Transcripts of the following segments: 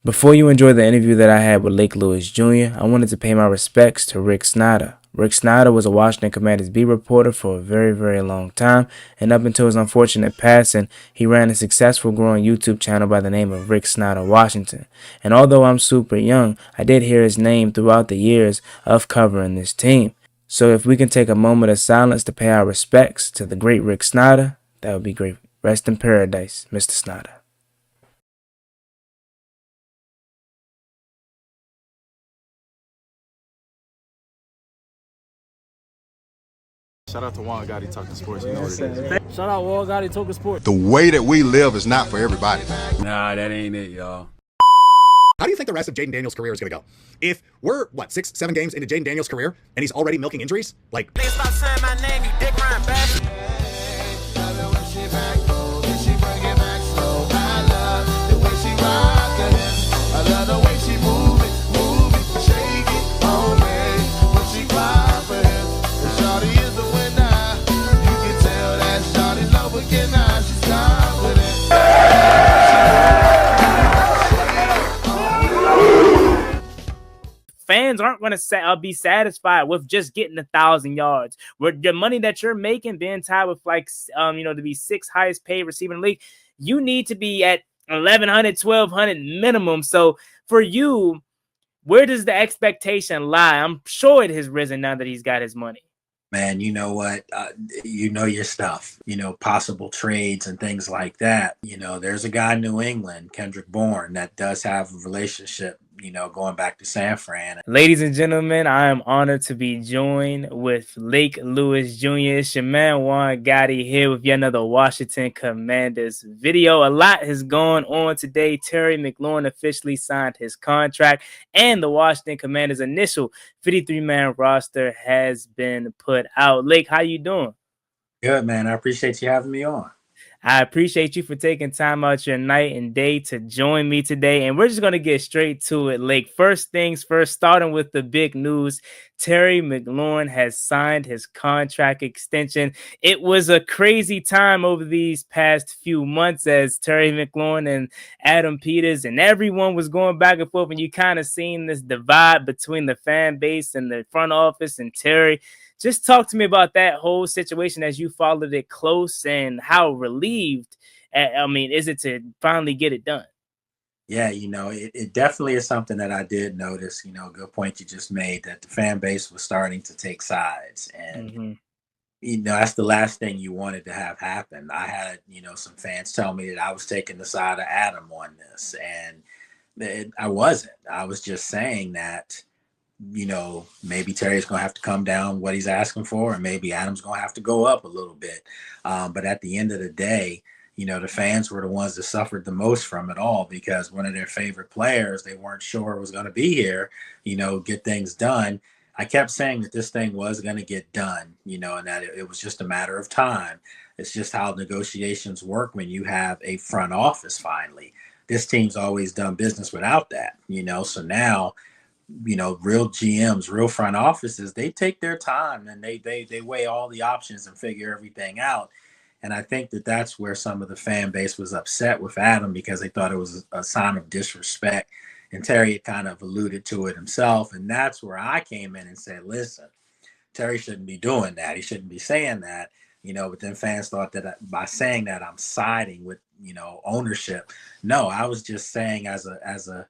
Before you enjoy the interview that I had with Lake Lewis Jr., I wanted to pay my respects to Rick Snider. Rick Snider was a Washington Commanders beat reporter for a very, very long time, and up until his unfortunate passing, he ran a successful growing YouTube channel by the name of Rick Snider Washington. And although I'm super young, I did hear his name throughout the years of covering this team. So if we can take a moment of silence to pay our respects to the great Rick Snider, that would be great. Rest in paradise, Mr. Snider. Shout out to Juan Gotti talking sports. You know what it is. Shout out Wall Gotti talking sports. The way that we live is not for everybody, man. Nah, that ain't it, y'all. How do you think the rest of Jaden Daniels' career is going to go? If we're, 6, 7 games into Jaden Daniels' career and he's already milking injuries? Like, Stop saying my name, you dick riding bastard. Fans aren't going to be satisfied with just getting 1,000 yards. With the money that you're making, being tied with to be sixth highest paid receiver in the league, you need to be at 1,100, 1,200 minimum. So for you, where does the expectation lie? I'm sure it has risen now that he's got his money. Man, you know what? You know your stuff, possible trades and things like that. There's a guy in New England, Kendrick Bourne, that does have a relationship, going back to San Fran. Ladies and gentlemen, I am honored to be joined with Lake Lewis Jr. It's your man Juan Gotti here with yet another Washington Commanders video. A lot has gone on today. Terry McLaurin officially signed his contract, and the Washington Commanders' initial 53-man roster has been put out. Lake, how you doing? Good, man. I appreciate you having me on. I appreciate you for taking time out your night and day to join me today. And we're just going to get straight to it. Lake, first things first, starting with the big news. Terry McLaurin has signed his contract extension. It was a crazy time over these past few months as Terry McLaurin and Adam Peters and everyone was going back and forth. And you kind of seen this divide between the fan base and the front office and Terry. Just talk to me about that whole situation as you followed it close and how relieved, is it to finally get it done? Yeah, it definitely is something that I did notice, good point you just made, that the fan base was starting to take sides. And, that's the last thing you wanted to have happen. I had, some fans tell me that I was taking the side of Adam on this. And I wasn't. I was just saying that maybe Terry's going to have to come down what he's asking for, and maybe Adam's going to have to go up a little bit. But at the end of the day, the fans were the ones that suffered the most from it all, because one of their favorite players, they weren't sure was going to be here, get things done. I kept saying that this thing was going to get done, and that it was just a matter of time. It's just how negotiations work when you have a front office finally. This team's always done business without that, so now real GMs, real front offices, they take their time and they weigh all the options and figure everything out. And I think that that's where some of the fan base was upset with Adam, because they thought it was a sign of disrespect. And Terry had kind of alluded to it himself. And that's where I came in and said, listen, Terry shouldn't be doing that. He shouldn't be saying that, but then fans thought that by saying that I'm siding with, ownership. No, I was just saying as a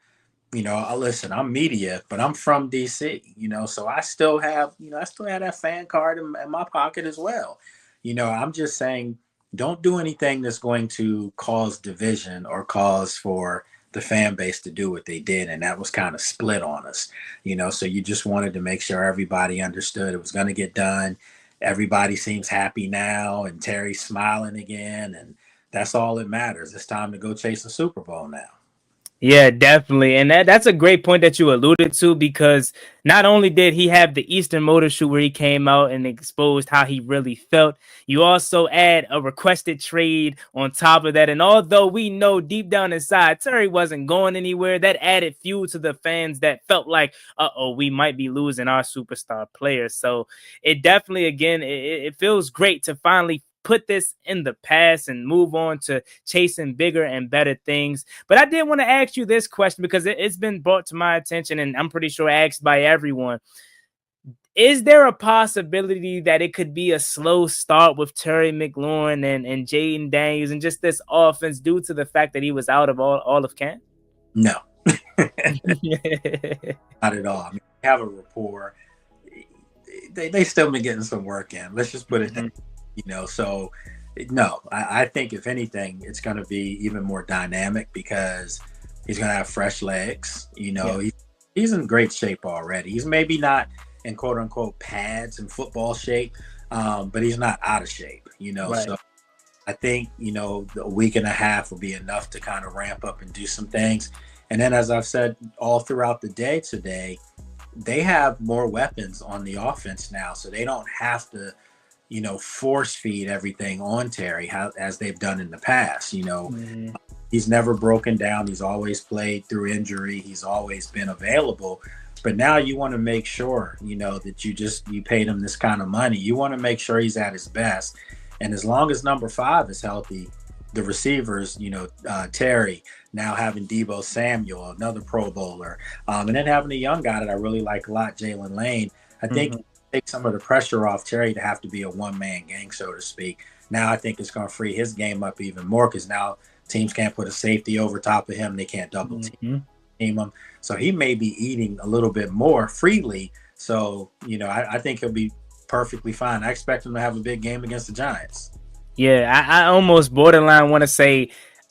listen, I'm media, but I'm from DC, so I still have that fan card in my pocket as well. I'm just saying, don't do anything that's going to cause division or cause for the fan base to do what they did. And that was kind of split on us, so you just wanted to make sure everybody understood it was going to get done. Everybody seems happy now, and Terry's smiling again. And that's all that matters. It's time to go chase the Super Bowl now. Yeah, definitely. And that's a great point that you alluded to, because not only did he have the Eastern Motor Shoot where he came out and exposed how he really felt, you also add a requested trade on top of that. And although we know deep down inside Terry wasn't going anywhere, that added fuel to the fans that felt like, we might be losing our superstar player. So it definitely, again, it feels great to finally put this in the past and move on to chasing bigger and better things. But I did want to ask you this question because it's been brought to my attention, and I'm pretty sure asked by everyone. Is there a possibility that it could be a slow start with Terry McLaurin and Jaden Daniels and just this offense due to the fact that he was out of all of camp? No. Not at all. I mean, they have a rapport. They still been getting some work in. Let's just put it there. So no, I think if anything, it's going to be even more dynamic because he's going to have fresh legs. He's in great shape already. He's maybe not in quote unquote pads and football shape, but he's not out of shape, Right. So I think, a week and a half will be enough to kind of ramp up and do some things. And then, as I've said all throughout the day today, they have more weapons on the offense now, so they don't have to, force feed everything on Terry as they've done in the past. He's never broken down. He's always played through injury. He's always been available. But now you want to make sure, that you paid him this kind of money. You want to make sure he's at his best. And as long as number 5 is healthy, the receivers, Terry, now having Deebo Samuel, another Pro Bowler, and then having a young guy that I really like a lot, Jalen Lane, I think take some of the pressure off Terry to have to be a one-man gang, so to speak. Now I think it's going to free his game up even more because now teams can't put a safety over top of him. They can't double team him. So he may be eating a little bit more freely. So, I think he'll be perfectly fine. I expect him to have a big game against the Giants. Yeah, I almost borderline want to say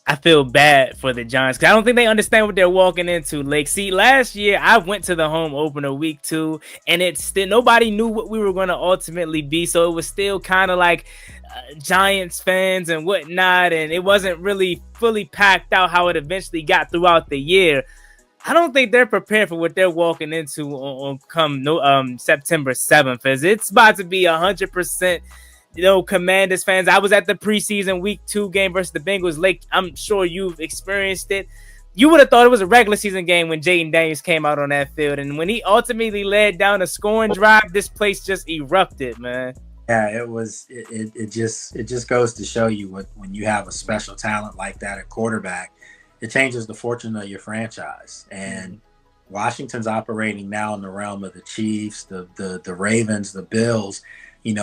I feel bad for the Giants because I don't think they understand what they're walking into. Like, see, last year I went to the home opener week 2, and it's still nobody knew what we were going to ultimately be. So it was still kind of like Giants fans and whatnot, and it wasn't really fully packed out how it eventually got throughout the year. I don't think they're prepared for what they're walking into on September 7th, as it's about to be 100%. Commanders fans. I was at the preseason week 2 game versus the Bengals. Like, I'm sure you've experienced it. You would have thought it was a regular season game when Jaden Daniels came out on that field. And when he ultimately led down a scoring drive, this place just erupted, man. Yeah, it was. It just goes to show you when you have a special talent like that at quarterback, it changes the fortune of your franchise. And Washington's operating now in the realm of the Chiefs, the Ravens, the Bills,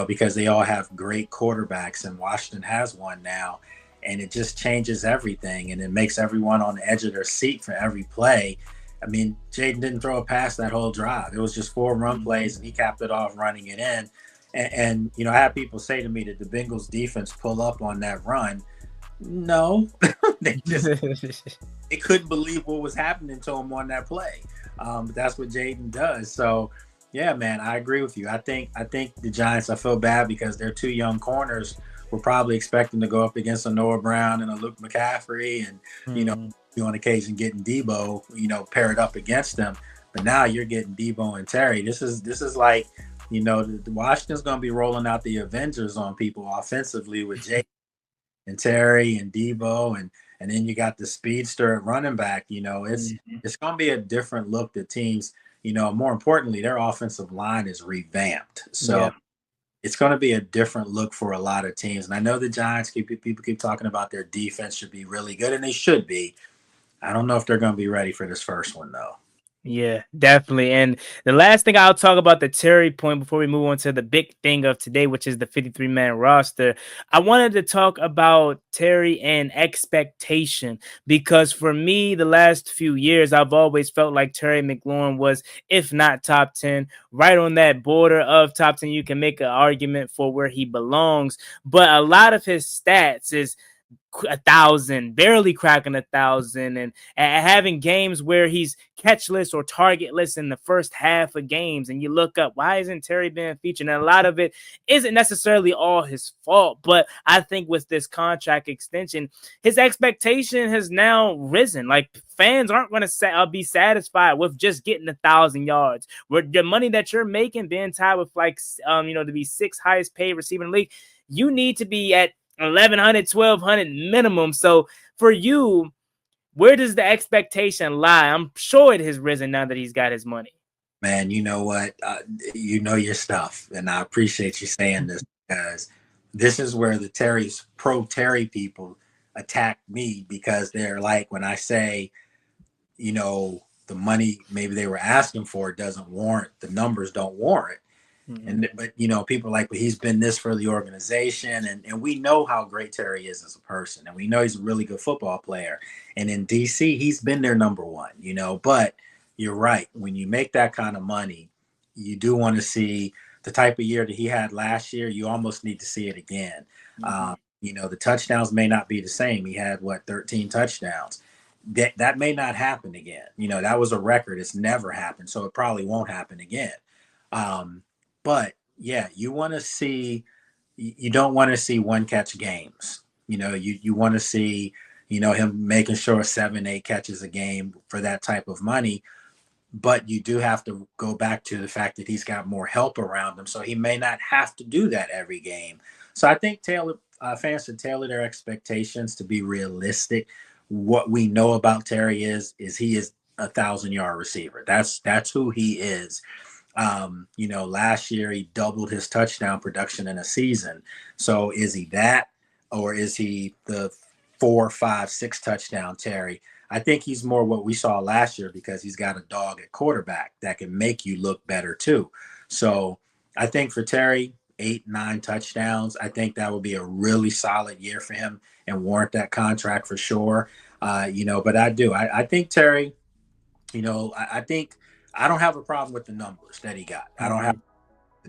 because they all have great quarterbacks, and Washington has one now, and it just changes everything, and it makes everyone on the edge of their seat for every play. I mean, Jaden didn't throw a pass that whole drive. It was just 4 run plays, and he capped it off running it in. And I had people say to me that the Bengals defense pull up on that run. No, they couldn't believe what was happening to him on that play. But that's what Jaden does. So, yeah, man, I agree with you. I think the Giants, I feel bad because their 2 young corners were probably expecting to go up against a Noah Brown and a Luke McCaffrey and, on occasion getting Deebo, paired up against them. But now you're getting Deebo and Terry. This is like, the Washington's going to be rolling out the Avengers on people offensively with Jay and Terry and Deebo and then you got the speedster at running back. It's going to be a different look that teams. More importantly, their offensive line is revamped. So it's going to be a different look for a lot of teams. And I know the Giants, people keep talking about their defense should be really good, and they should be. I don't know if they're going to be ready for this first one, though. Yeah, definitely. And the last thing I'll talk about the Terry point before we move on to the big thing of today, which is the 53-man roster. I wanted to talk about Terry and expectation, because for me, the last few years, I've always felt like Terry McLaurin was, if not top 10, right on that border of top 10. You can make an argument for where he belongs, but a lot of his stats is 1,000, barely cracking 1,000, and having games where he's catchless or targetless in the first half of games. And you look up, why isn't Terry being featured? And a lot of it isn't necessarily all his fault, but I think with this contract extension, his expectation has now risen. Like, fans aren't going to be satisfied with just getting 1,000 yards. Where the money that you're making, being tied with to be 6th highest paid receiver in the league, you need to be at 1,100, 1,200 minimum. So for you, where does the expectation lie? I'm sure it has risen now that he's got his money. Man, you know what? You know your stuff, and I appreciate you saying this because this is where the pro Terry people attack me, because they're like, when I say, the money maybe they were asking for doesn't warrant, the numbers don't warrant. But people are like, but he's been this for the organization, and we know how great Terry is as a person, and we know he's a really good football player. And in DC, he's been their number one, But you're right, when you make that kind of money, you do want to see the type of year that he had last year. You almost need to see it again. The touchdowns may not be the same. He had 13 touchdowns. That may not happen again. That was a record. It's never happened, so it probably won't happen again. But yeah, you want to see, you don't want to see one catch games. You want to see, him making sure 7-8 catches a game for that type of money. But you do have to go back to the fact that he's got more help around him, so he may not have to do that every game. So I think fans should tailor their expectations to be realistic. What we know about Terry is he is a 1,000-yard receiver. That's who he is. Last year he doubled his touchdown production in a season. So is he that, or is he the 4, 5, 6 touchdown Terry? I think he's more what we saw last year, because he's got a dog at quarterback that can make you look better too. So I think for Terry, 8, 9 touchdowns, I think that would be a really solid year for him and warrant that contract for sure. But I think Terry, I think I don't have a problem with the numbers that he got. I don't have,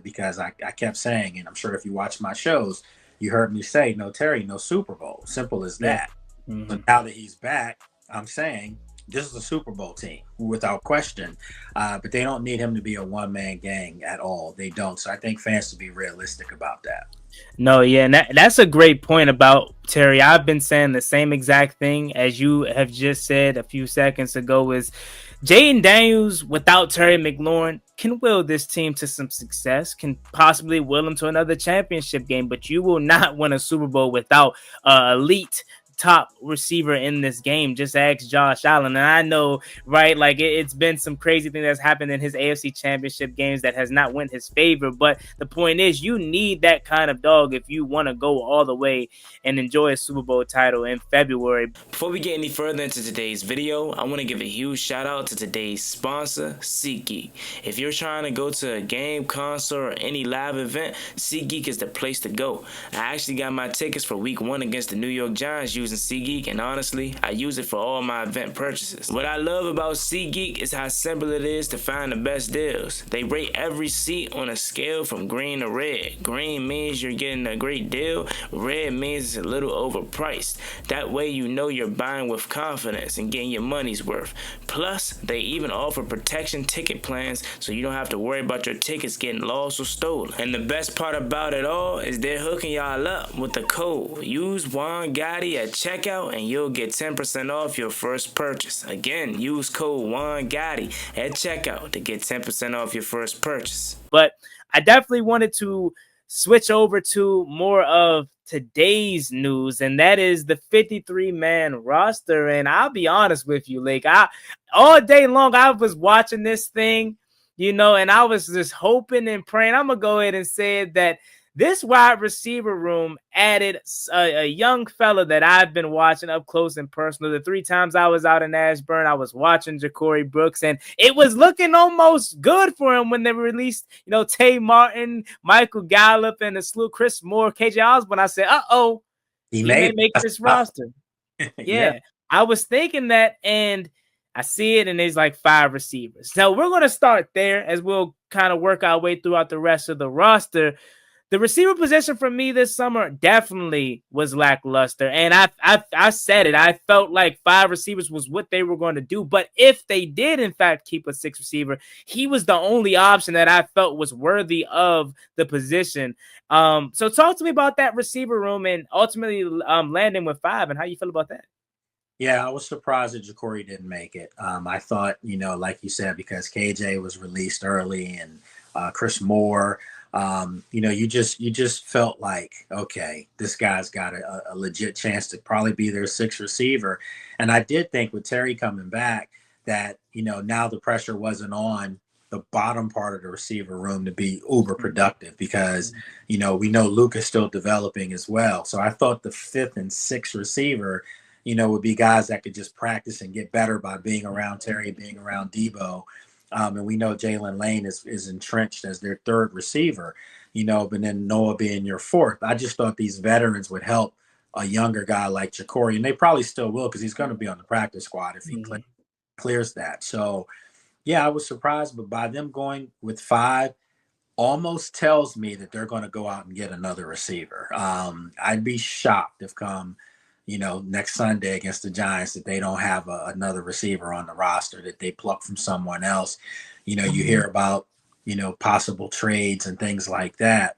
because I kept saying, and I'm sure if you watch my shows, you heard me say, no Terry, no Super Bowl. Simple as that. But now that he's back, I'm saying this is a Super Bowl team without question. But they don't need him to be a one-man gang at all. They don't. So I think fans should be realistic about that. No, yeah, and that's a great point about Terry. I've been saying the same exact thing as you have just said a few seconds ago, is Jaden Daniels without Terry McLaurin can will this team to some success, can possibly will them to another championship game, but you will not win a Super Bowl without elite top receiver in this game. Just ask Josh Allen. And I know, right, like it's been some crazy thing that's happened in his AFC championship games that has not went his favor, but the point is you need that kind of dog if you want to go all the way and enjoy a Super Bowl title in February. Before we get any further into today's video, I want to give a huge shout out to today's sponsor, SeatGeek. If you're trying to go to a game, concert, or any live event, SeatGeek is the place to go. I actually got my tickets for week 1 against the New York Giants using SeatGeek, and honestly, I use it for all my event purchases. What I love about SeatGeek is how simple it is to find the best deals. They rate every seat on a scale from green to red. Green means you're getting a great deal. Red means it's a little overpriced. That way you know you're buying with confidence and getting your money's worth. Plus, they even offer protection ticket plans, so you don't have to worry about your tickets getting lost or stolen. And the best part about it all is they're hooking y'all up with the code. Use juangottibusiness at checkout and you'll get 10% off your first purchase. Again, use code juangottibusiness at checkout to get 10% off your first purchase. But I definitely wanted to switch over to more of today's news, and that is the 53-man roster. And I'll be honest with you, like all day long I was watching this thing, and I was just hoping and praying. I'm gonna go ahead and say that this wide receiver room added a young fella that I've been watching up close and personal. The 3 times I was out in Ashburn, I was watching Ja'Cory Brooks, and it was looking almost good for him when they released, Tay Martin, Michael Gallup, and a slew Chris Moore, KJ Osborne. I said, he may make this roster. Yeah, I was thinking that, and I see it, and there's like 5 receivers. So we're going to start there as we'll kind of work our way throughout the rest of the roster. The receiver position for me this summer definitely was lackluster. And I said it. I felt like 5 receivers was what they were going to do. But if they did, in fact, keep a 6th receiver, he was the only option that I felt was worthy of the position. So talk to me about that receiver room and ultimately landing with 5 and how you feel about that. Yeah, I was surprised that Ja'Cory didn't make it. I thought, like you said, because KJ was released early and Chris Moore, you just felt like, okay, this guy's got a legit chance to probably be their 6th receiver. And I did think with Terry coming back that, now the pressure wasn't on the bottom part of the receiver room to be uber productive because, we know Luke is still developing as well. So I thought the 5th and 6th receiver, would be guys that could just practice and get better by being around Terry, being around Debo. And we know Jalen Lane is entrenched as their 3rd receiver, but then Noah being your 4th. I just thought these veterans would help a younger guy like Jacory, and they probably still will because he's going to be on the practice squad if he clears that. So, yeah, I was surprised, but by them going with 5 almost tells me that they're going to go out and get another receiver. I'd be shocked if come, next Sunday against the Giants that they don't have another receiver on the roster that they pluck from someone else. You hear about, possible trades and things like that.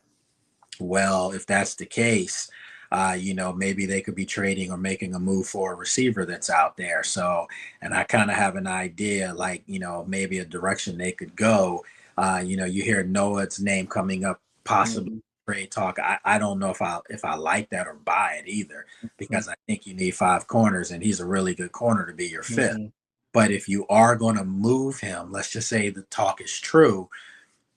Well, if that's the case, maybe they could be trading or making a move for a receiver that's out there. So, and I kind of have an idea, like, maybe a direction they could go. You hear Noah's name coming up, possibly trade talk. I don't know if I like that or buy it either, because I think you need 5 corners, and he's a really good corner to be your 5th. But if you are going to move him, let's just say the talk is true.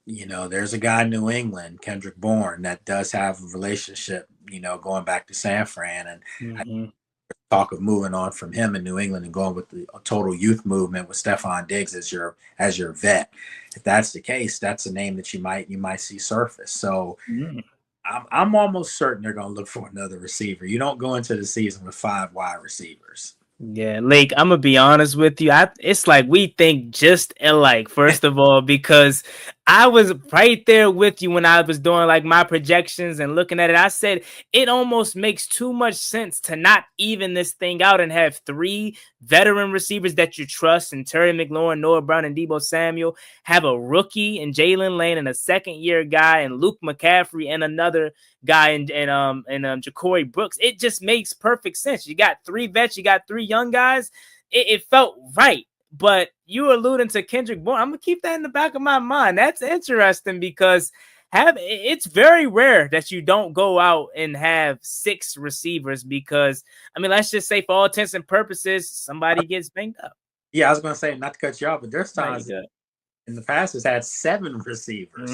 There's a guy in New England, Kendrick Bourne, that does have a relationship, going back to San Fran, and talk of moving on from him in New England and going with the total youth movement with Stephon Diggs as your vet. If that's the case, that's a name that you might see surface. So I'm almost certain they're going to look for another receiver. You don't go into the season with 5 wide receivers. Yeah, Lake, I'm gonna be honest with you. It's like we think just alike, first of all, because I was right there with you when I was doing like my projections and looking at it. I said it almost makes too much sense to not even this thing out and have 3 veteran receivers that you trust, and Terry McLaurin, Noah Brown, and Debo Samuel, have a rookie and Jalen Lane and a 2nd-year guy and Luke McCaffrey and another guy and Jacory Brooks. It just makes perfect sense. You got 3 vets, you got 3 young guys. It felt right. But you alluding to Kendrick Bourne, I'm gonna keep that in the back of my mind. That's interesting because it's very rare that you don't go out and have 6 receivers because, I mean, let's just say for all intents and purposes, somebody gets banged up. Yeah, I was going to say, not to cut you off, but there's times in the past has had 7 receivers,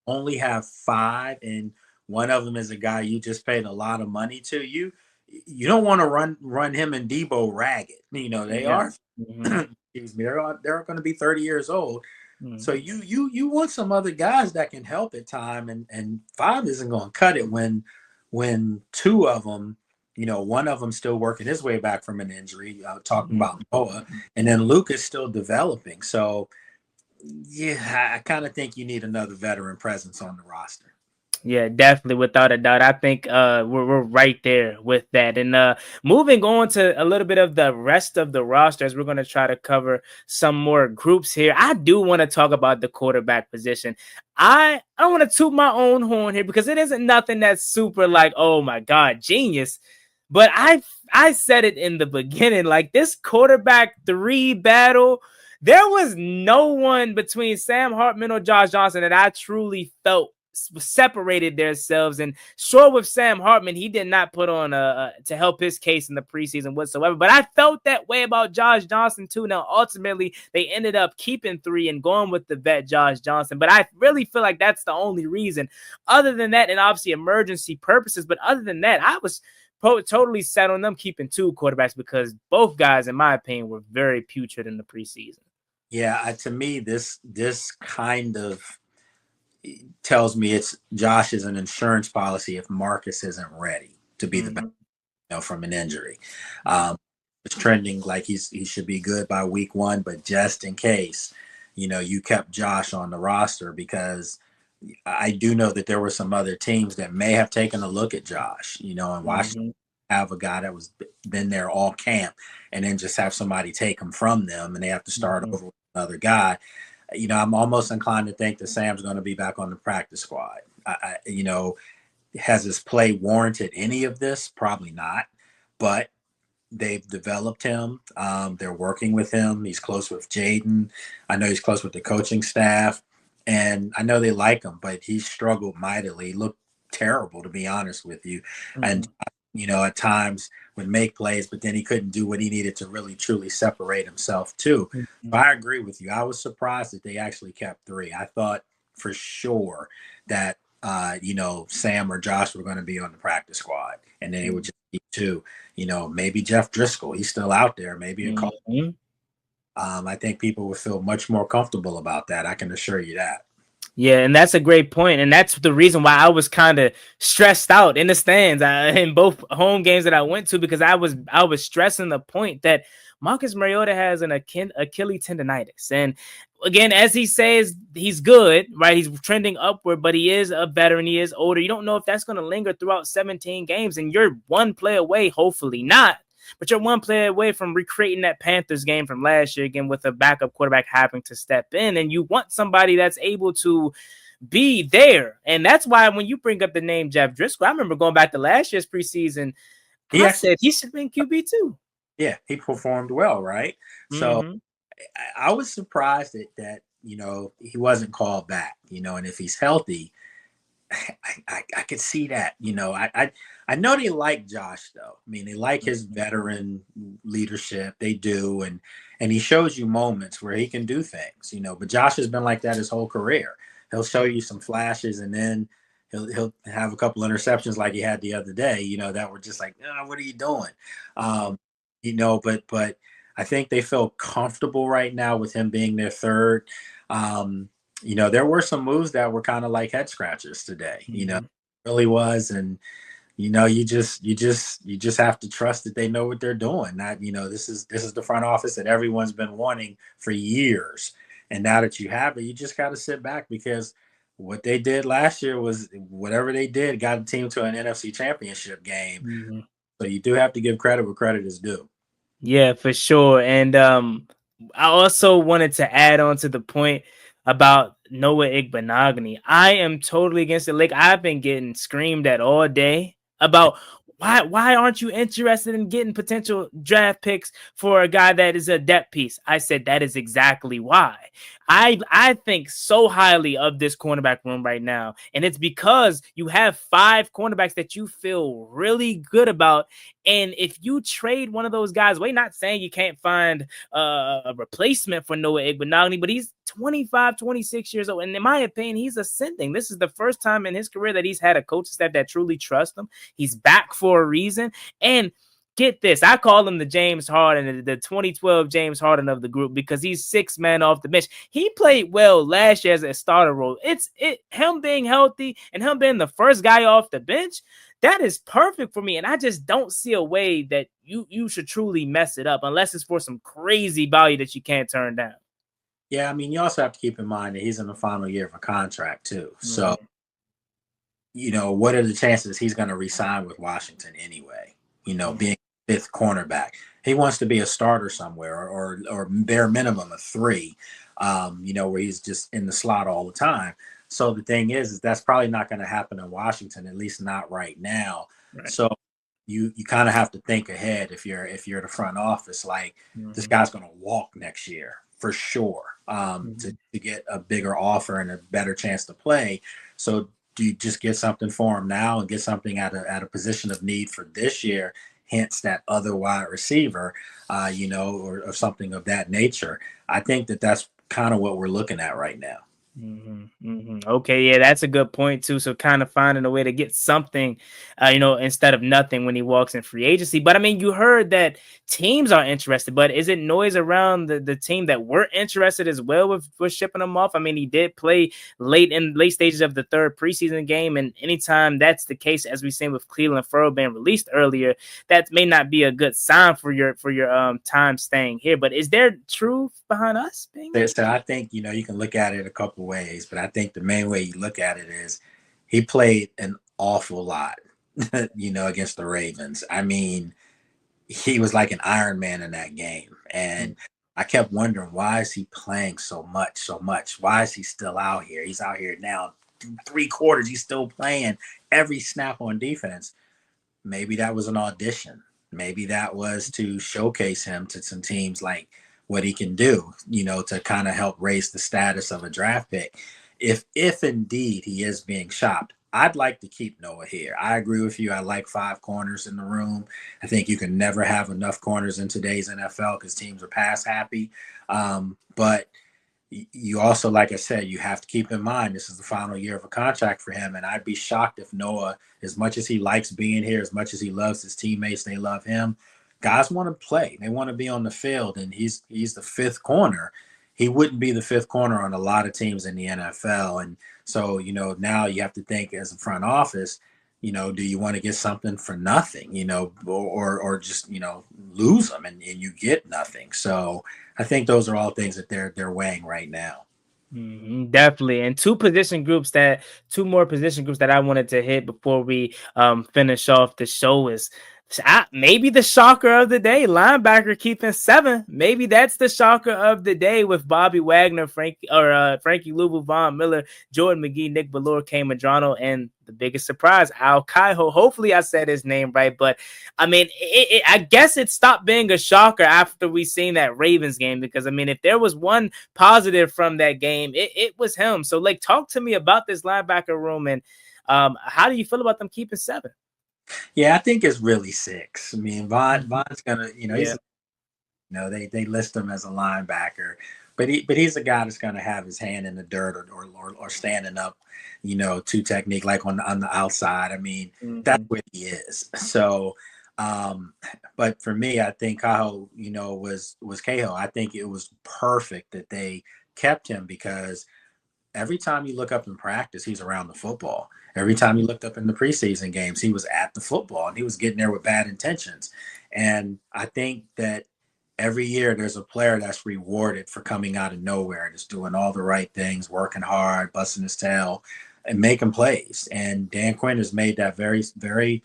only have 5, and one of them is a guy you just paid a lot of money to. You don't want to run him and Debo ragged. They are. Excuse me. They're going to be 30 years old. So you want some other guys that can help at time, and 5 isn't going to cut it when 2 of them, one of them still working his way back from an injury. Talking about Noah, and then Luke is still developing. So yeah, I kind of think you need another veteran presence on the roster. Yeah, definitely, without a doubt. I think we're right there with that. And moving on to a little bit of the rest of the rosters, we're going to try to cover some more groups here. I do want to talk about the quarterback position. I don't want to toot my own horn here because it isn't nothing that's super like, oh my God, genius. But I said it in the beginning, like this quarterback 3 battle, there was no one between Sam Hartman or Josh Johnson that I truly felt separated themselves. And sure, with Sam Hartman, he did not put on to help his case in the preseason whatsoever, but I felt that way about Josh Johnson too. Now ultimately they ended up keeping 3 and going with the vet Josh Johnson, but I really feel like that's the only reason. Other than that, and obviously emergency purposes, but other than that, I was totally set on them keeping 2 quarterbacks because both guys, in my opinion, were very putrid in the preseason. Yeah, to me, this kind of tells me it's Josh is an insurance policy if Marcus isn't ready to be the best, from an injury. It's trending like he should be good by week 1, but just in case, you kept Josh on the roster because I do know that there were some other teams that may have taken a look at Josh, and Washington have a guy that was been there all camp and then just have somebody take him from them and they have to start over with another guy. I'm almost inclined to think that Sam's going to be back on the practice squad. Has his play warranted any of this? Probably not, but they've developed him. They're working with him. He's close with Jaden. I know he's close with the coaching staff, and I know they like him, but he struggled mightily. He looked terrible, to be honest with you. And at times would make plays, but then he couldn't do what he needed to really truly separate himself too. Mhm. But I agree with you. I was surprised that they actually kept 3. I thought for sure that Sam or Josh were going to be on the practice squad, and then it would just be 2. Maybe Jeff Driscoll, he's still out there. Maybe a call. Mhm. I think people would feel much more comfortable about that. I can assure you that. Yeah, and that's a great point, and that's the reason why I was kind of stressed out in the stands in both home games that I went to, because I was stressing the point that Marcus Mariota has an Achilles tendonitis, and again, as he says, he's good, right? He's trending upward, but he is a veteran. He is older. You don't know if that's going to linger throughout 17 games, and you're one play away, hopefully not. But you're one play away from recreating that Panthers game from last year again with a backup quarterback having to step in. And you want somebody that's able to be there. And that's why when you bring up the name Jeff Driscoll, I remember going back to last year's preseason, I said he should have been QB too. Yeah, he performed well, right? So I was surprised that he wasn't called back, and if he's healthy, I could see that. I know they like Josh though. I mean, they like his veteran leadership. They do, and he shows you moments where he can do things. But Josh has been like that his whole career. He'll show you some flashes, and then he'll have a couple interceptions like he had the other day. That were just like, oh, what are you doing? But I think they feel comfortable right now with him being their third. There were some moves that were kind of like head scratchers today. It really was, and you just have to trust that they know what they're doing. That this is the front office that everyone's been wanting for years, and now that you have it, you just got to sit back, because what they did last year was whatever they did got the team to an NFC Championship game. So you do have to give credit where credit is due. Yeah, for sure. And I also wanted to add on to the point about Noah Igbinoghene. I am totally against it. Like, I've been getting screamed at all day about why aren't you interested in getting potential draft picks for a guy that is a depth piece? I said that is exactly why. I think so highly of this cornerback room right now, and it's because you have 5 cornerbacks that you feel really good about. And if you trade one of those guys, we're not saying you can't find a replacement for Noah Igbinoghene, but he's 25, 26 years old. And in my opinion, he's ascending. This is the first time in his career that he's had a coaching staff that truly trusts him. He's back for a reason. And get this, I call him the James Harden, the 2012 James Harden of the group, because he's 6 man off the bench. He played well last year as a starter role. Him being healthy and him being the first guy off the bench, that is perfect for me. And I just don't see a way that you should truly mess it up unless it's for some crazy value that you can't turn down. Yeah, I mean, you also have to keep in mind that he's in the final year of a contract too. So, what are the chances he's going to re-sign with Washington anyway? Being 5th cornerback, he wants to be a starter somewhere, or bare minimum a 3. Where he's just in the slot all the time. So the thing is that's probably not going to happen in Washington, at least not right now. Right. So you kind of have to think ahead if you're the front office. Like, this guy's going to walk next year for sure, to get a bigger offer and a better chance to play. So do you just get something for him now and get something at a position of need for this year? Hence that other wide receiver, or something of that nature. I think that's kind of what we're looking at right now. Okay, yeah, that's a good point too. So kind of finding a way to get something, instead of nothing when he walks in free agency. But I mean, you heard that teams are interested, but is it noise around the team that we're interested as well with shipping him off? I mean, he did play late stages of the 3rd preseason game, and anytime that's the case, as we've seen with Cleveland Furrow being released earlier, that may not be a good sign for your time staying here. But is there truth behind us being? So I think you can look at it a couple ways, but I think the main way you look at it is he played an awful lot, against the Ravens. I mean, he was like an Iron Man in that game. And I kept wondering, why is he playing so much? Why is he still out here? He's out here now 3 quarters. He's still playing every snap on defense. Maybe that was an audition. Maybe that was to showcase him to some teams, like what he can do, to kind of help raise the status of a draft pick. If indeed he is being shopped, I'd like to keep Noah here. I agree with you. I like 5 corners in the room. I think you can never have enough corners in today's NFL because teams are pass happy. But you also, like I said, you have to keep in mind this is the final year of a contract for him. And I'd be shocked if Noah, as much as he likes being here, as much as he loves his teammates, they love him. Guys want to play. They want to be on the field. And he's the 5th corner. He wouldn't be the 5th corner on a lot of teams in the NFL. And so, now you have to think as a front office, do you want to get something for nothing, or just, lose them and you get nothing. So I think those are all things that they're weighing right now. Definitely. And two more position groups that I wanted to hit before we finish off the show is maybe the shocker of the day, linebacker keeping 7. Maybe that's the shocker of the day with Bobby Wagner, Frankie Louvu, Von Miller, Jordan McGee, Nick Bellore, Kane Madrano, and the biggest surprise, Al Kaiho. Hopefully I said his name right, but I mean, I guess it stopped being a shocker after we seen that Ravens game, because I mean, if there was one positive from that game, it was him. So like, talk to me about this linebacker room, and how do you feel about them keeping 7? Yeah, I think it's really 6. I mean, Von's gonna, he's, they list him as a linebacker, but he's a guy that's gonna have his hand in the dirt or standing up, to technique, like on the outside. I mean, that's what he is. So, but for me, I think Cahill, was Cahill. I think it was perfect that they kept him, because every time you look up in practice, he's around the football. Every time you looked up in the preseason games, he was at the football and he was getting there with bad intentions. And I think that every year there's a player that's rewarded for coming out of nowhere and just doing all the right things, working hard, busting his tail, and making plays. And Dan Quinn has made that very, very,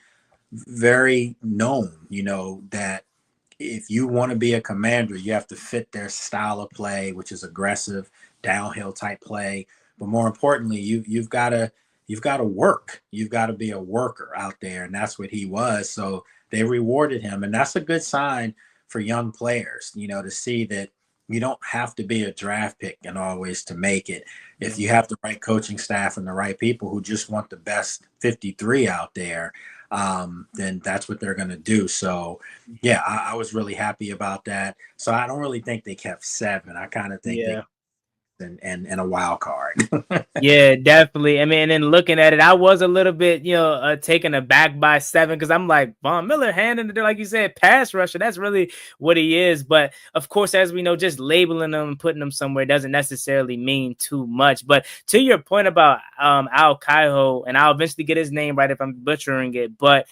very known, that if you want to be a Commander, you have to fit their style of play, which is aggressive, downhill type play. But more importantly, you've got to work. You've got to be a worker out there, and that's what he was. So they rewarded him, and that's a good sign for young players, to see that you don't have to be a draft pick and always to make it. If you have the right coaching staff and the right people who just want the best 53 out there, then that's what they're going to do. So, yeah, I was really happy about that. So I don't really think they kept 7. I kind of think they and a wild card. Yeah, definitely. I mean, and then looking at it, I was a little bit, taken aback by 7, because I'm like, Von Miller handing it, like you said, pass rusher. That's really what he is. But of course, as we know, just labeling them and putting them somewhere doesn't necessarily mean too much. But to your point about Al Kaiho, and I'll eventually get his name right if I'm butchering it, but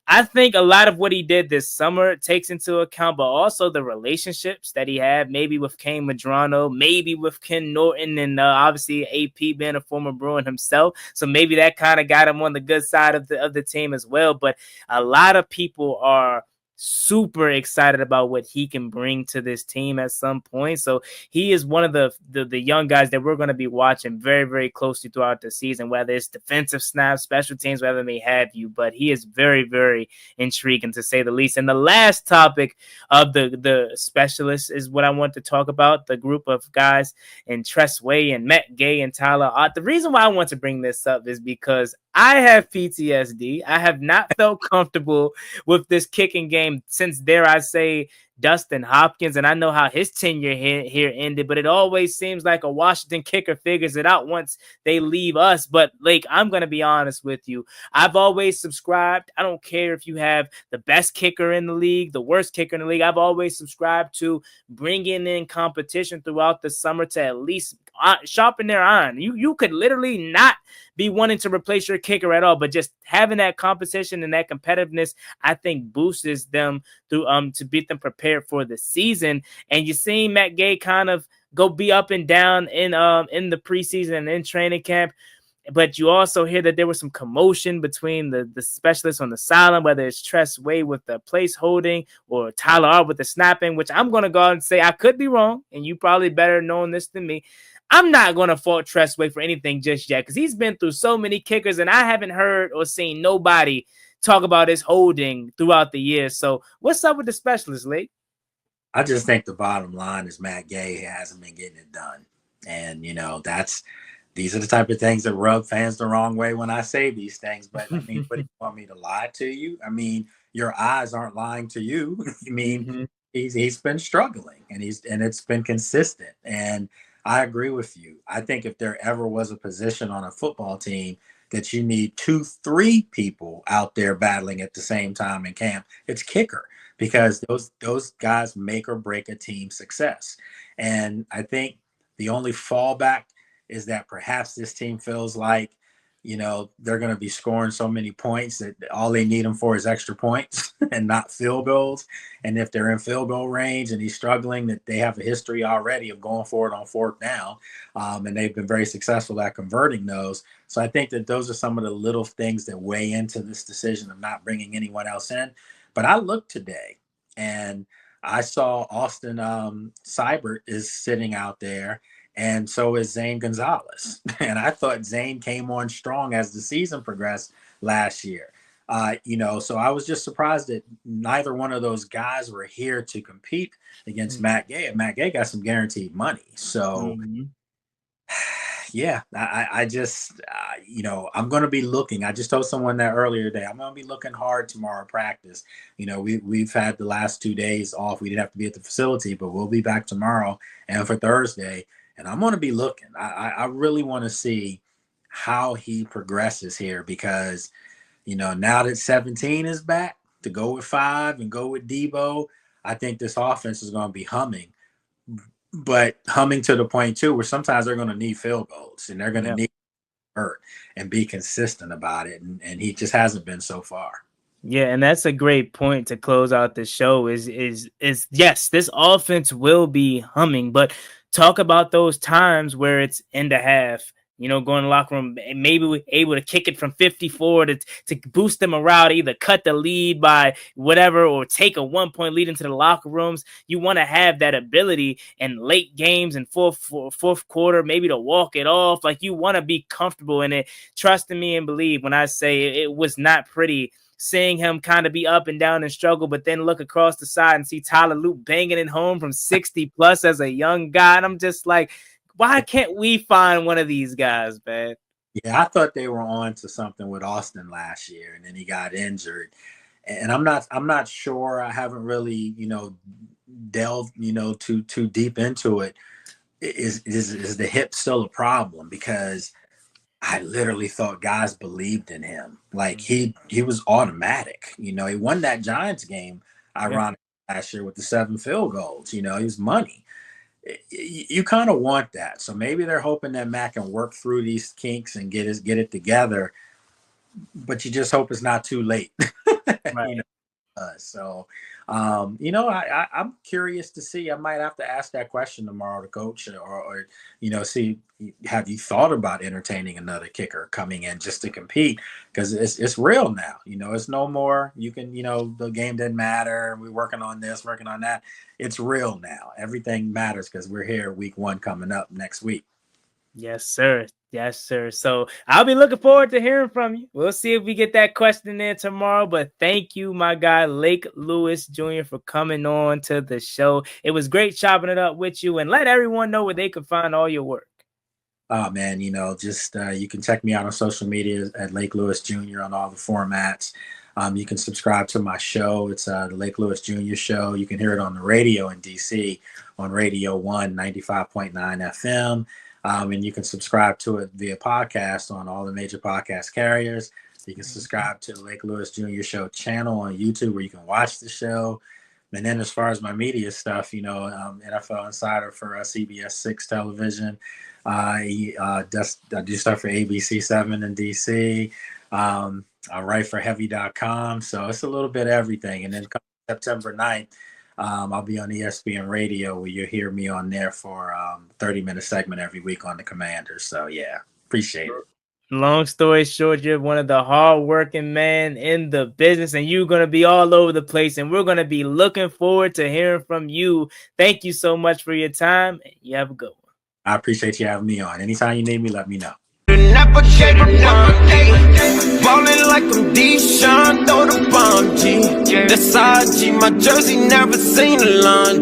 I think a lot of what he did this summer takes into account, but also the relationships that he had, maybe with Kane Madrano, maybe with Ken Norton, and obviously AP being a former Bruin himself. So maybe that kind of got him on the good side of the team as well. But a lot of people are super excited about what he can bring to this team at some point. So he is one of the young guys that we're going to be watching very, very closely throughout the season, whether it's defensive snaps, special teams, whatever may have you. But he is very, very intriguing, to say the least. And the last topic of the specialists is what I want to talk about, the group of guys in Tress Way and Matt Gay and Tyler Ott. The reason why I want to bring this up is because I have PTSD. I have not felt comfortable with this kicking game since, dare I say, Dustin Hopkins, and I know how his tenure here ended, but it always seems like a Washington kicker figures it out once they leave us. But Lake, I'm going to be honest with you. I've always subscribed. I don't care if you have the best kicker in the league, the worst kicker in the league. I've always subscribed to bringing in competition throughout the summer to at least sharpen their iron. You could literally not be wanting to replace your kicker at all, but just having that competition and that competitiveness, I think boosts them through to beat them prepared for the season. And you seen Matt Gay kind of go be up and down in the preseason and in training camp. But you also hear that there was some commotion between the specialists on the sideline, whether it's Tress Way with the place holding or Tyler Ott with the snapping, which I'm going to go out and say I could be wrong, and you probably better knowing this than me. I'm not going to fault Tress Way for anything just yet, because he's been through so many kickers, and I haven't heard or seen nobody talk about his holding throughout the years. So what's up with the specialists, Lake? I just think the bottom line is Matt Gay hasn't been getting it done. And, these are the type of things that rub fans the wrong way when I say these things. But I mean, what do you want me to lie to you? I mean, your eyes aren't lying to you. I mean, Mm-hmm. he's been struggling, and it's been consistent. And I agree with you. I think if there ever was a position on a football team that you need 2-3 people out there battling at the same time in camp, it's kicker, because those guys make or break a team's success. And I think the only fallback is that perhaps this team feels like, they're going to be scoring so many points that all they need them for is extra points and not field goals. And if they're in field goal range and he's struggling, that they have a history already of going for it on fourth down. And they've been very successful at converting those. So I think that those are some of the little things that weigh into this decision of not bringing anyone else in. But I looked today and I saw Austin Seibert is sitting out there, and so is Zane Gonzalez. And I thought Zane came on strong as the season progressed last year. So I was just surprised that neither one of those guys were here to compete against Matt Gay. And Matt Gay got some guaranteed money. So, yeah, I just, I'm going to be looking. I just told someone that earlier today. I'm going to be looking hard tomorrow at practice. We've had the last 2 days off. We didn't have to be at the facility, but we'll be back tomorrow and for Thursday. And I'm going to be looking. I really want to see how he progresses here, because, now that 17 is back, to go with 5 and go with Debo, I think this offense is going to be humming. But humming to the point, too, where sometimes they're going to need field goals and they're going to need to hurt and be consistent about it. And he just hasn't been so far. Yeah, and that's a great point to close out the show is yes, this offense will be humming, but talk about those times where it's in the half, going to the locker room, maybe we're able to kick it from 54 to boost them around, either cut the lead by whatever or take a 1-point lead into the locker rooms. You want to have that ability in late games and fourth quarter, maybe to walk it off. Like, you want to be comfortable in it. Trust in me and believe when I say it was not pretty seeing him kind of be up and down and struggle, but then look across the side and see Tyler Luke banging it home from 60 plus as a young guy. And I'm just like, why can't we find one of these guys, man? Yeah, I thought they were on to something with Austin last year, and then he got injured. And I'm not sure. I haven't really, delved, too deep into it. Is the hip still a problem? Because I literally thought guys believed in him. Like, he was automatic. He won that Giants game, ironically, last year with the 7 field goals. He was money. You kind of want that. So maybe they're hoping that Matt can work through these kinks and get it together. But you just hope it's not too late. Right. I'm curious to see. I might have to ask that question tomorrow to coach, or see, have you thought about entertaining another kicker coming in just to compete? Because it's real now. It's no more. You can, the game didn't matter. We're working on this, working on that. It's real now. Everything matters because we're here week 1 coming up next week. Yes, sir. Yes, sir. So I'll be looking forward to hearing from you. We'll see if we get that question in tomorrow. But thank you, my guy, Lake Lewis Jr., for coming on to the show. It was great chopping it up with you, and let everyone know where they can find all your work. Oh, man, just you can check me out on social media at Lake Lewis Jr. on all the formats. You can subscribe to my show. It's the Lake Lewis Jr. Show. You can hear it on the radio in D.C. on Radio 1, 95.9 FM. And you can subscribe to it via podcast on all the major podcast carriers. You can subscribe to the Lake Lewis Jr. Show channel on YouTube where you can watch the show. And then as far as my media stuff, NFL Insider for CBS 6 television. I do stuff for ABC 7 in DC. I write for heavy.com. So it's a little bit of everything. And then September 9th, I'll be on ESPN Radio where you'll hear me on there for a 30-minute segment every week on the Commanders. So, yeah, appreciate it. Long story short, you're one of the hardworking men in the business, and you're going to be all over the place, and we're going to be looking forward to hearing from you. Thank you so much for your time, and you have a good one. I appreciate you having me on. Anytime you need me, let me know. Never gave a ballin' like I'm Deshaun, throw the bomb, G. That's IG, my jersey never seen a lawn.